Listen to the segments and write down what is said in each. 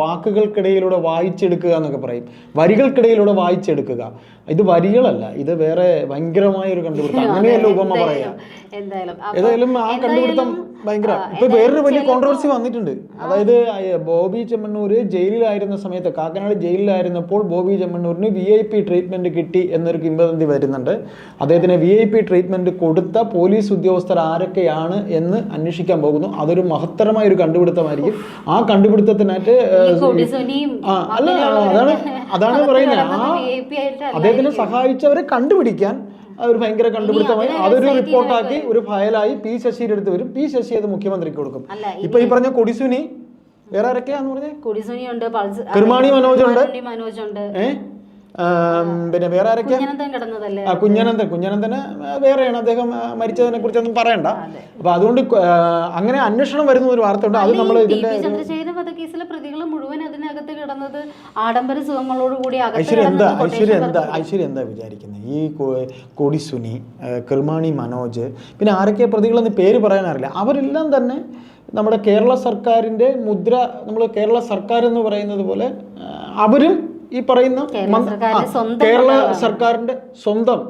വാക്കുകൾക്കിടയിലൂടെ വായിച്ചെടുക്കുക എന്നൊക്കെ പറയും, വരികൾക്കിടയിലൂടെ വായിച്ചെടുക്കുക. ഇത് വരികളല്ല, ഇത് വേറെ ഭയങ്കരമായ ഒരു കണ്ടുപിടുത്തം. അങ്ങനെയല്ല ഉപമ പറയാം. ഏതായാലും ആ കണ്ടുപിടുത്തം ഭയങ്കര ഇപ്പൊ വേറൊരു വലിയ കോൺട്രവേഴ്സി വന്നിട്ടുണ്ട്. അതായത് ബോബി ചെമ്മണ്ണൂർ ജയിലിലായിരുന്ന സമയത്ത്, കാക്കനാട് ജയിലിലായിരുന്നപ്പോൾ ബോബി ചെമ്മണ്ണൂരിന് VIP ട്രീറ്റ്മെന്റ് കിട്ടി എന്നൊരു കിംവദന്തി വരുന്നുണ്ട്. അദ്ദേഹത്തിന് VIP ട്രീറ്റ്മെന്റ് കൊടുത്ത പോലീസ് ഉദ്യോഗസ്ഥർ ആരൊക്കെയാണ് എന്ന് അന്വേഷിക്കാൻ പോകുന്നു. അതൊരു മഹത്തരമായ ഒരു കണ്ടുപിടുത്തമായിരിക്കും. ആ കണ്ടുപിടുത്തത്തിനായിട്ട് അല്ല, അതാണ് പറയുന്നത്, അദ്ദേഹത്തിനെ സഹായിച്ചവരെ കണ്ടുപിടിക്കാൻ ഒരു ഭയങ്കര കണ്ടുപിടുത്തമായി അതൊരു റിപ്പോർട്ടാക്കി ഒരു ഫയലായി P ശശിയുടെ അടുത്ത് വരും. P ശശി അത് മുഖ്യമന്ത്രിക്ക് കൊടുക്കും. ഇപ്പൊ ഈ പറഞ്ഞ കൊടിസുനി വേറെ ആരൊക്കെയാന്ന് പറഞ്ഞേ? കിർമാണി മനോജ് ഉണ്ട്, പിന്നെ വേറെ ആരൊക്കെയാ? കുഞ്ഞനന്ദന് വേറെയാണ്, അദ്ദേഹം മരിച്ചതിനെ കുറിച്ചൊന്നും പറയണ്ട. അപ്പൊ അതുകൊണ്ട് അങ്ങനെ അന്വേഷണം വരുന്ന ഒരു വാർത്ത ഉണ്ട്. അത് നമ്മൾ ഇതിന്റെ പ്രതികൾ മുഴുവൻ അതിനകത്ത് കിടന്നത് ആഡംബര സുഖങ്ങളോടുകൂടി. ഐശ്വര്യ എന്താ വിചാരിക്കുന്നത്? ഈ കൊടിസുനി, കിർമാണി മനോജ്, പിന്നെ ആരൊക്കെയാ പ്രതികളെന്ന് പേര് പറയാനറിയില്ല, അവരെല്ലാം തന്നെ നമ്മുടെ കേരള സർക്കാരിന്റെ മുദ്ര, നമ്മൾ കേരള സർക്കാർ എന്ന് പറയുന്നത് പോലെ അവരും ഈ പറയുന്ന കേരള സർക്കാരിന്റെ സ്വന്തം,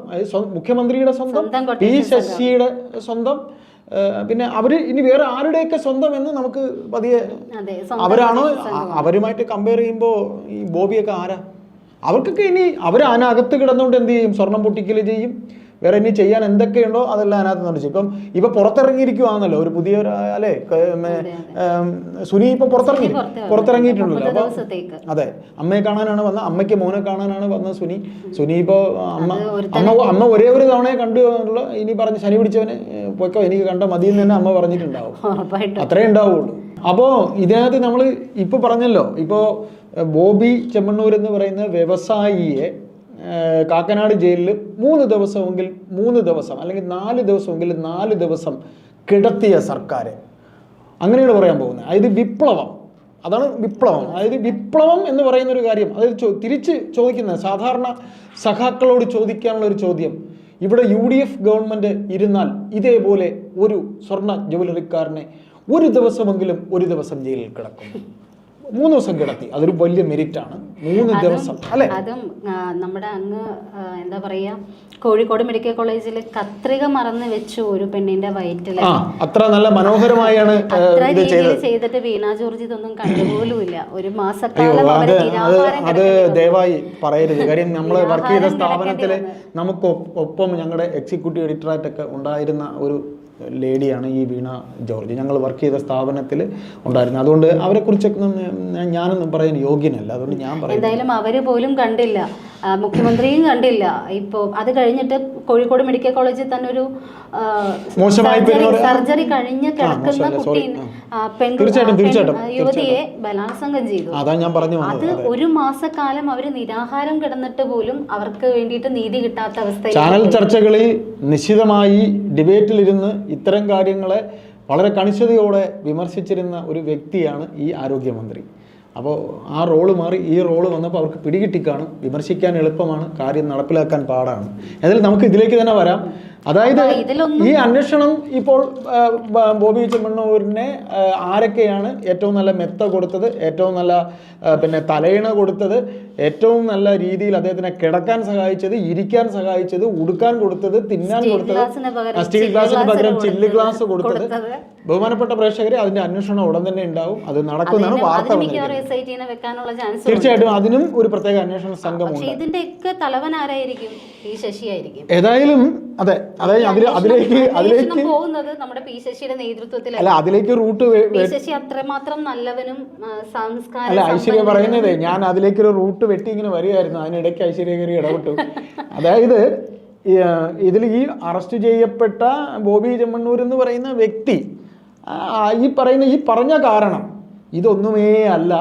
മുഖ്യമന്ത്രിയുടെ സ്വന്തം, P ശശിയുടെ സ്വന്തം, പിന്നെ അവര് ഇനി വേറെ ആരുടെയൊക്കെ സ്വന്തം എന്ന് നമുക്ക് പതിയെ, അവരാണോ അവരുമായിട്ട് കമ്പയർ ചെയ്യുമ്പോൾ ഈ ബോബിയൊക്കെ ആരാ? അവർക്കൊക്കെ ഇനി അവർ അതിനകത്ത് കിടന്നുകൊണ്ട് എന്ത് ചെയ്യും? സ്വർണം പൊട്ടിക്കൽ ചെയ്യും, വേറെ ഇനി ചെയ്യാൻ എന്തൊക്കെയുണ്ടോ അതെല്ലാം അതിനകത്ത് നിന്ന് ചെയ്യും. ഇപ്പൊ പുറത്തിറങ്ങിയിരിക്കുവാണല്ലോ ഒരു പുതിയ, അല്ലെ, സുനി ഇപ്പൊ പുറത്തിറങ്ങിയിട്ടുണ്ടല്ലോ. അപ്പൊ അതെ, അമ്മയെ കാണാനാണ് വന്നത്, അമ്മയ്ക്ക് മോനെ കാണാനാണ് വന്നത് സുനി ഇപ്പോ അമ്മ ഒരേ ഒരു തവണയെ കണ്ടുള്ള, ഇനി പറഞ്ഞ് ശനി പിടിച്ചവന് പൊയ്ക്കോ, എനിക്ക് കണ്ട മതിയെന്ന് തന്നെ അമ്മ പറഞ്ഞിട്ടുണ്ടാവും, അത്രേ ഉണ്ടാവുള്ളൂ. അപ്പോ ഇതിനകത്ത് നമ്മൾ ഇപ്പൊ പറഞ്ഞല്ലോ, ഇപ്പോ ബോബി ചെമ്മണ്ണൂർ എന്ന് പറയുന്ന വ്യവസായിയെ കാക്കനാട് ജയിലിൽ 3 ദിവസം അല്ലെങ്കിൽ 4 ദിവസമെങ്കിലും 4 ദിവസം കിടത്തിയ സർക്കാർ, അങ്ങനെയാണ് പറയാൻ പോകുന്നത്. അതായത് വിപ്ലവം, അതാണ് വിപ്ലവം. അതായത് വിപ്ലവം എന്ന് പറയുന്ന ഒരു കാര്യം, അതായത് തിരിച്ച് ചോദിക്കുന്നത്, സാധാരണ സഖാക്കളോട് ചോദിക്കാനുള്ള ഒരു ചോദ്യം, ഇവിടെ UDF ഗവൺമെന്റ് ഇരുന്നാൽ ഇതേപോലെ ഒരു സ്വർണ്ണ ജ്വല്ലറിക്കാരനെ ഒരു ദിവസം ജയിലിൽ കിടക്കും. 3 ദിവസം കിടത്തി, അതൊരു വലിയ മെറിറ്റ് ആണ്. 3 ദിവസം അല്ലെ? അതും നമ്മുടെ അങ്ങ് എന്താ പറയാ, കോഴിക്കോട് മെഡിക്കൽ കോളേജിൽ കത്രിക മറന്ന് വെച്ചു ഒരു പെണ്ണിന്റെ വയറ്റില്. അത്ര നല്ല മനോഹരമായാണ് ചെയ്തിട്ട് വീണ ജോർജ് ഇതൊന്നും കണ്ടുപോലുമില്ല. ഒരു മാസക്കാലം അത് ദയവായി പറയരുത്. കാര്യം നമ്മൾ വർക്ക് ചെയ്ത സ്ഥാപനത്തില് നമുക്ക് ഒപ്പം ഞങ്ങളുടെ എക്സിക്യൂട്ടീവ് എഡിറ്ററായിട്ടൊക്കെ ഉണ്ടായിരുന്ന ഒരു ലേഡിയാണ് ഈ വീണ ജോർജ്. ഞങ്ങൾ വർക്ക് ചെയ്ത സ്ഥാപനത്തിൽ ഉണ്ടായിരുന്നു. അതുകൊണ്ട് അവരെ കുറിച്ചൊക്കെ ഞാനൊന്നും പറയാൻ യോഗ്യനല്ല. അതുകൊണ്ട് ഞാൻ പറയാം, എന്തായാലും അവര് പോലും കണ്ടില്ല, മുഖ്യമന്ത്രിയും കണ്ടില്ല. ഇപ്പോൾ അത് കഴിഞ്ഞിട്ട് കോഴിക്കോട് മെഡിക്കൽ കോളേജിൽ തന്നെ ഒരു സർജറി കഴിഞ്ഞ് കിടക്കുന്ന യുവതിയെ ബലാത്സംഗം ചെയ്തു. അത് 1 മാസക്കാലം അവര് നിരാഹാരം കിടന്നിട്ട് പോലും അവർക്ക് വേണ്ടിയിട്ട് നീതി കിട്ടാത്ത അവസ്ഥ. ചാനൽ ചർച്ചകളിൽ നിശ്ചിതമായി ഡിബേറ്റിലിരുന്ന് ഇത്തരം കാര്യങ്ങളെ വളരെ കണിശതയോടെ വിമർശിച്ചിരുന്ന ഒരു വ്യക്തിയാണ് ഈ ആരോഗ്യമന്ത്രി. അപ്പോൾ ആ റോള് മാറി ഈ റോള് വന്നപ്പോൾ അവർക്ക് പിടികിട്ടിക്കാണും. വിമർശിക്കാൻ എളുപ്പമാണ്, കാര്യം നടപ്പിലാക്കാൻ പാടാണ്. എന്നാലും നമുക്ക് ഇതിലേക്ക് തന്നെ വരാം. അതായത് ഈ അന്വേഷണം ഇപ്പോൾ ബോബി ചെമ്മണ്ണൂരിനെ ആരൊക്കെയാണ് ഏറ്റവും നല്ല മെത്ത കൊടുത്തത്, ഏറ്റവും നല്ല പിന്നെ തലയിണ കൊടുത്തത്, ഏറ്റവും നല്ല രീതിയിൽ അദ്ദേഹത്തിനെ കിടക്കാൻ സഹായിച്ചത്, ഇരിക്കാൻ സഹായിച്ചത്, ഉടുക്കാൻ കൊടുത്തത്, തിന്നാൻ കൊടുത്തത്, സ്റ്റീൽ ഗ്ലാസിന് പകരം ചില്ല് ഗ്ലാസ് കൊടുത്തത്, ബഹുമാനപ്പെട്ട പ്രേക്ഷകരെ അതിന്റെ അന്വേഷണം ഉടൻ തന്നെ ഉണ്ടാവും. അത് നടക്കുന്നതാണ് വാർത്ത. തീർച്ചയായിട്ടും അതിനും ഒരു പ്രത്യേക അന്വേഷണ സംഘമുണ്ട്. ഏതായാലും അതെ, അതായത് അതിലേക്ക് പോകുന്നത് നമ്മുടെ P ശശിയുടെ നേതൃത്വത്തിൽ. അല്ല, അതിലേക്ക് റൂട്ട് അത്രമാത്രം നല്ലവനും സംസ്കാരം. അല്ല, ഐശ്വര്യ പറയുന്നതേ, ഞാൻ അതിലേക്കൊരു റൂട്ട് വെട്ടി ഇങ്ങനെ വരികയായിരുന്നു, അതിനിടയ്ക്ക് ഐശ്വര്യ കയറി ഇടപെട്ടു. അതായത് ഇതിൽ ഈ അറസ്റ്റ് ചെയ്യപ്പെട്ട ബോബി ചെമ്മണ്ണൂർ എന്ന് പറയുന്ന വ്യക്തി ഈ പറഞ്ഞ കാരണം ഇതൊന്നുമേ അല്ല.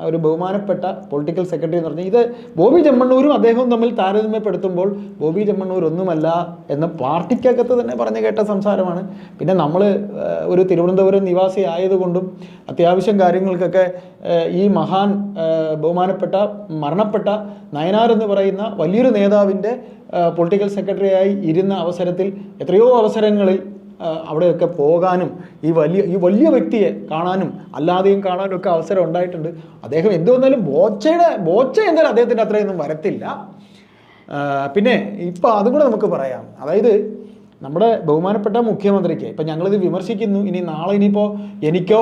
ഒരു ബഹുമാനപ്പെട്ട പൊളിറ്റിക്കൽ സെക്രട്ടറി എന്ന് പറഞ്ഞാൽ ഇത് ബോബി ചെമ്മണ്ണൂരും അദ്ദേഹവും തമ്മിൽ താരതമ്യപ്പെടുത്തുമ്പോൾ ബോബി ചെമ്മണ്ണൂർ ഒന്നുമല്ല എന്ന് പാർട്ടിക്കകത്ത് തന്നെ പറഞ്ഞു കേട്ട സംസാരമാണ്. പിന്നെ നമ്മൾ ഒരു തിരുവനന്തപുരം നിവാസി ആയതുകൊണ്ടും അത്യാവശ്യം കാര്യങ്ങൾക്കൊക്കെ ഈ ബഹുമാനപ്പെട്ട മരണപ്പെട്ട നയനാർ എന്ന് പറയുന്ന വലിയൊരു നേതാവിൻ്റെ പൊളിറ്റിക്കൽ സെക്രട്ടറിയായി ഇരുന്ന അവസരത്തിൽ എത്രയോ അവസരങ്ങളിൽ അവിടെയൊക്കെ പോകാനും ഈ വലിയ വ്യക്തിയെ കാണാനും അല്ലാതെയും കാണാനും ഒക്കെ അവസരം ഉണ്ടായിട്ടുണ്ട്. അദ്ദേഹം എന്ത് വന്നാലും ബോച്ച എന്തായാലും അദ്ദേഹത്തിൻ്റെ അത്രയൊന്നും വരത്തില്ല. പിന്നെ ഇപ്പം അതും കൂടെ നമുക്ക് പറയാം. അതായത് നമ്മുടെ ബഹുമാനപ്പെട്ട മുഖ്യമന്ത്രിക്ക് ഇപ്പം ഞങ്ങളിത് വിമർശിക്കുന്നു, ഇനി നാളെ ഇനിയിപ്പോൾ എനിക്കോ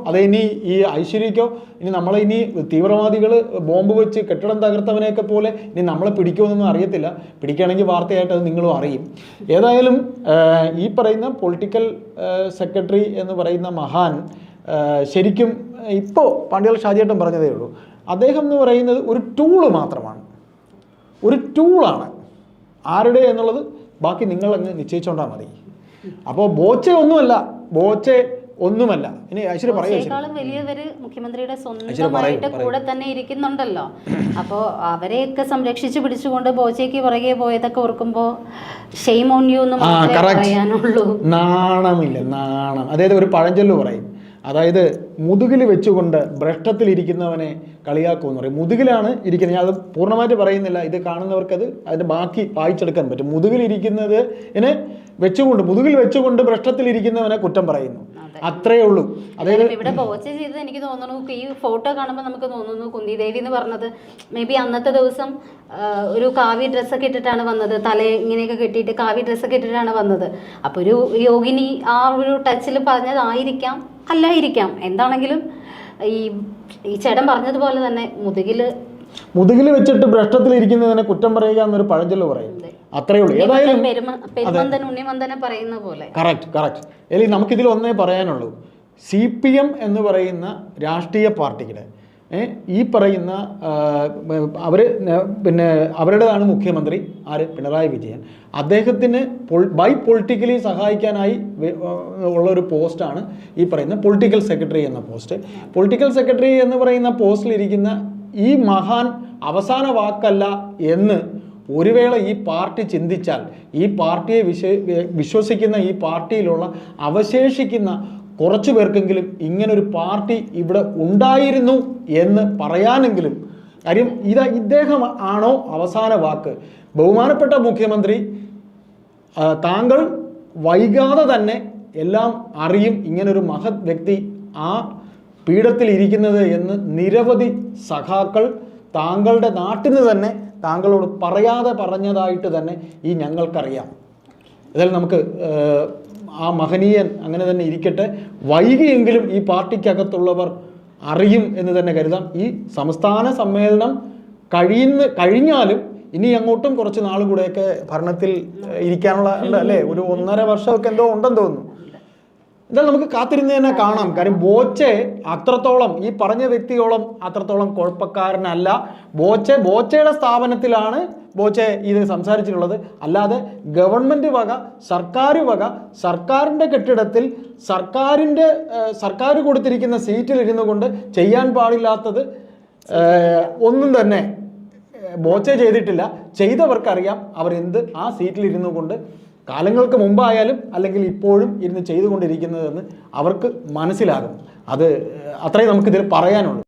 അതെ ഇനി ഈ ഐശ്വര്യക്കോ ഇനി നമ്മളെ ഇനി തീവ്രവാദികൾ ബോംബ് വെച്ച് കെട്ടിടം തകർത്തവനെയൊക്കെ പോലെ ഇനി നമ്മളെ പിടിക്കുമെന്നൊന്നും അറിയത്തില്ല. പിടിക്കുകയാണെങ്കിൽ വാർത്തയായിട്ട് അത് നിങ്ങളും അറിയും. ഏതായാലും ഈ പറയുന്ന പൊളിറ്റിക്കൽ സെക്രട്ടറി എന്ന് പറയുന്ന മഹാൻ ശരിക്കും ഇപ്പോൾ പാണ്ഡ്യാൽ ഷാജിയേട്ടൻ പറഞ്ഞതേ ഉള്ളൂ, അദ്ദേഹം എന്ന് പറയുന്നത് ഒരു ടൂള് മാത്രമാണ്, ഒരു ടൂളാണ്. ആരുടെ എന്നുള്ളത് ബാക്കി നിങ്ങളങ്ങ് നിശ്ചയിച്ചോണ്ടാൽ മതി. അപ്പോൾ ബോച്ചെ ഒന്നുമല്ല. ഇനി ഐശ്വര്യ പറയുന്നേക്കാളും വലിയവര് മുഖ്യമന്ത്രിയുടെ സ്വന്തമായിട്ട് കൂടെ തന്നെ ഇരിക്കുന്നുണ്ടല്ലോ. അപ്പോൾ അവരെയൊക്കെ സംരക്ഷിച്ച് പിടിച്ചുകൊണ്ട് ബോച്ചയ്ക്ക് പുറകെ പോയതൊക്കെ ഓർക്കുമ്പോ ഷെയിം ഓൺ യു എന്ന് പറയാനുള്ളൂ. നാണം. അതായത് ഒരു പഴഞ്ചൊല്ല് പറയും, അതായത് മുതുകിൽ വെച്ചുകൊണ്ട് ഭ്രഷ്ടത്തിലിരിക്കുന്നവനെ കളിയാക്കുമെന്ന് പറയും. മുതുകിലാണ് ഇരിക്കുന്നത്, ഞാൻ അത് പൂർണ്ണമായിട്ട് പറയുന്നില്ല, ഇത് കാണുന്നവർക്കത് അതിൻ്റെ ബാക്കി വായിച്ചെടുക്കാൻ പറ്റും. മുതുകിലിരിക്കുന്നത് മുതുകിൽ വെച്ചുകൊണ്ട് ഭ്രഷ്ടത്തിലിരിക്കുന്നവനെ കുറ്റം പറയുന്നു, അത്രയേ ഉള്ളൂ. അതായത് ഇവിടെ ബോച്ച ചെയ്തത് എനിക്ക് തോന്നുന്നു, ഈ ഫോട്ടോ കാണുമ്പോൾ നമുക്ക് തോന്നുന്നു കുന്തി ദേവി എന്ന് പറഞ്ഞത് മേ ബി അന്നത്തെ ദിവസം ഒരു കാവ്യ ഡ്രസ്സൊക്കെ ഇട്ടിട്ടാണ് വന്നത്, തല ഇങ്ങനെയൊക്കെ കെട്ടിയിട്ട് കാവ്യ ഡ്രസ്സൊക്കെ ഇട്ടിട്ടാണ് വന്നത്. അപ്പോൾ ഒരു യോഗിനി ആ ഒരു ടച്ചിൽ പറഞ്ഞതായിരിക്കാം, അല്ലായിരിക്കാം. എന്താണെങ്കിലും ഈ ചേട്ടൻ പറഞ്ഞതുപോലെ തന്നെ മുതുകിൽ വെച്ചിട്ട് ഭ്രഷ്ടത്തിലിരിക്കുന്നതിനെ കുറ്റം പറയുക എന്നൊരു പഴഞ്ചൊല്ല് പറയും, അത്രയേ ഉള്ളൂ. ഏതായാലും കറക്റ്റ്. അല്ലെങ്കിൽ നമുക്കിതിൽ ഒന്നേ പറയാനുള്ളൂ, CPM എന്ന് പറയുന്ന രാഷ്ട്രീയ പാർട്ടിയുടെ ഈ പറയുന്ന അവരുടേതാണ് മുഖ്യമന്ത്രി പിണറായി വിജയൻ. അദ്ദേഹത്തിന് പൊളിറ്റിക്കലി സഹായിക്കാനായി ഉള്ളൊരു പോസ്റ്റാണ് ഈ പറയുന്ന പൊളിറ്റിക്കൽ സെക്രട്ടറി എന്ന പോസ്റ്റ്. പൊളിറ്റിക്കൽ സെക്രട്ടറി എന്ന് പറയുന്ന പോസ്റ്റിലിരിക്കുന്ന ഈ മഹാൻ അവസാന വാക്കല്ല എന്ന് ഒരു വേള ഈ പാർട്ടി ചിന്തിച്ചാൽ, ഈ പാർട്ടിയെ വിശ്വസിക്കുന്ന ഈ പാർട്ടിയിലുള്ള അവശേഷിക്കുന്ന കുറച്ചു പേർക്കെങ്കിലും ഇങ്ങനൊരു പാർട്ടി ഇവിടെ ഉണ്ടായിരുന്നു എന്ന് പറയാനെങ്കിലും, കാര്യം ഇദ്ദേഹം ആണോ അവസാന വാക്ക്? ബഹുമാനപ്പെട്ട മുഖ്യമന്ത്രി, താങ്കൾ വൈകാതെ തന്നെ എല്ലാം അറിയും, ഇങ്ങനൊരു മഹത് വ്യക്തി ആ പീഠത്തിൽ ഇരിക്കുന്നത് എന്ന് നിരവധി സഖാക്കൾ താങ്കളുടെ നാട്ടിൽ നിന്ന് തന്നെ താങ്കളോട് പറയാതെ പറഞ്ഞതായിട്ട് തന്നെ ഈ ഞങ്ങൾക്കറിയാം. ഏതായാലും നമുക്ക് ആ മഹനീയൻ അങ്ങനെ തന്നെ ഇരിക്കട്ടെ. വൈകിയെങ്കിലും ഈ പാർട്ടിക്കകത്തുള്ളവർ അറിയും എന്ന് തന്നെ കരുതാം. ഈ സംസ്ഥാന സമ്മേളനം കഴിഞ്ഞാലും ഇനി അങ്ങോട്ടും കുറച്ച് നാൾ കൂടെയൊക്കെ ഭരണത്തിൽ ഇരിക്കാനുള്ള അല്ലേ, ഒരു 1.5 വർഷമൊക്കെ എന്തോ ഉണ്ടെന്ന് തോന്നുന്നു. എന്തായാലും നമുക്ക് കാത്തിരുന്ന് തന്നെ കാണാം. കാര്യം ബോച്ചെ അത്രത്തോളം ഈ പറഞ്ഞ വ്യക്തിയോളം അത്രത്തോളം കുഴപ്പക്കാരനല്ല. ബോച്ചയുടെ സ്ഥാപനത്തിലാണ് ബോച്ചെ ഇത് സംസാരിച്ചിട്ടുള്ളത്. അല്ലാതെ ഗവൺമെൻറ് വക സർക്കാരിൻ്റെ കെട്ടിടത്തിൽ സർക്കാർ കൊടുത്തിരിക്കുന്ന സീറ്റിൽ ഇരുന്നു കൊണ്ട് ചെയ്യാൻ പാടില്ലാത്തത് ഒന്നും തന്നെ ബോച്ചെ ചെയ്തിട്ടില്ല. ചെയ്തവർക്കറിയാം അവരെന്ത് ആ സീറ്റിലിരുന്നു കൊണ്ട് കാലങ്ങൾക്ക് മുമ്പായാലും അല്ലെങ്കിൽ ഇപ്പോഴും ഇരുന്ന് ചെയ്തുകൊണ്ടിരിക്കുന്നതെന്ന് അവർക്ക് മനസ്സിലാകും. അത് അത്രയും നമുക്കിതിൽ പറയാനുള്ളൂ.